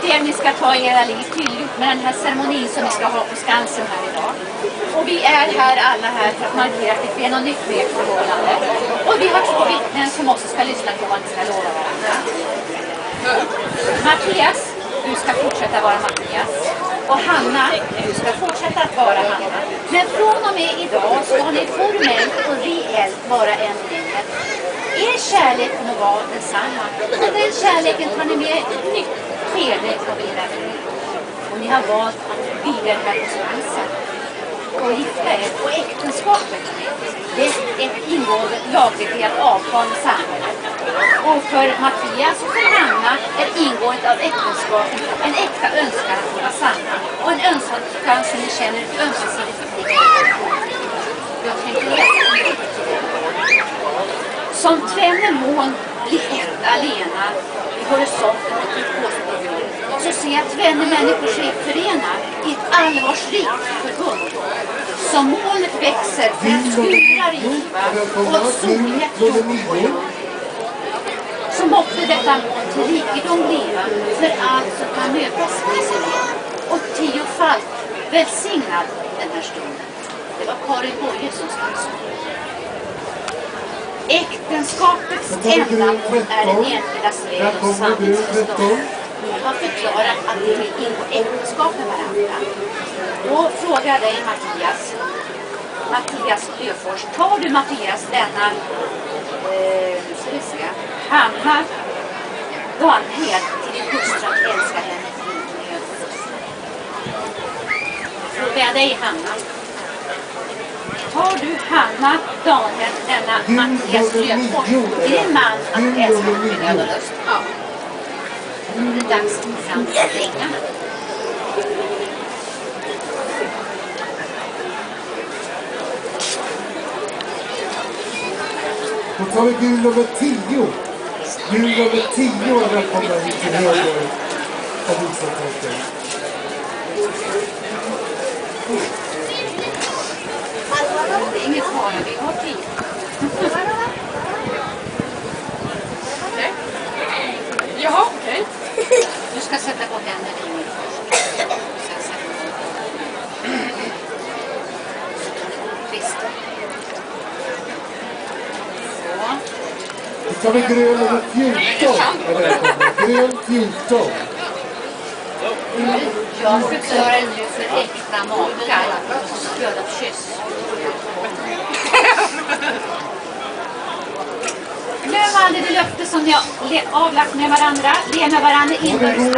steg ni ska ta i era liv tydligt med den här ceremonin som vi ska ha på Skansen här idag. Och vi är här alla här för att markera att det är något nytt med ert förhållande. Och vi har 2 vittnen som också ska lyssna på vad ni ska lova varandra. Mattias, du ska fortsätta vara Mattias. Och Hanna, du ska fortsätta att vara Hanna. Men från och med idag ska ni formellt och reellt vara en linje. Er kärlek kommer vara densamma. Och den kärleken tar ni med ett nytt skede av era liv. Och ni har valt att bli här på Skansen. Och gifta er. Och äktenskapet, det är ett ingående lagreglerat avtal med samhället. Och för Mattias och för Hanna är ingåendet av äktenskapet en äkta önskan att vara samman. Och en önskan som ni känner ett ömsesidigt förpliktelse. Jag tänker läsa. Som tvenne mån blir ett alena i horisonten och i påståendet, så ser jag tvenne människor sig förena i ett allvarsrikt förbund. Som molnet växer för att skurar i giva och solighet jord. Så måtte detta till rikedom bliva för allt som kan mötas med sig och 10-falt välsignad den här stunden. Det var Karin Boye som stod. Äktenskapets ändamål är den enskildas väg och samhällsförstånd. Ni har förklarat att ni vill ingå äktenskap med varandra. Då frågar jag dig Mattias Löfors. Tar du Mattias denna Hanna Danhed till din hustru att älska henne till frågar jag dig Hanna. Tar du Hanna Danhed denna Mattias Löfors till din man att älska med nöd och lust? Ja. Det är dags fram till ängarna. Då tar vi gul nummer 10. Gul nummer 10 är välkomna hit till höger av vigseltoppen. Det är inget fara, vi har tid. Okej. Jaha, okej. Du ska sätta på händerna i mig först. Sen sätta på Kristen. Då tar vi grön nummer 14. Grön 14. Jag förklarar nu för äkta makar stöd och kyss. Glöm aldrig det löfte som ni har avlagt med varandra. Le med varandra inbördes.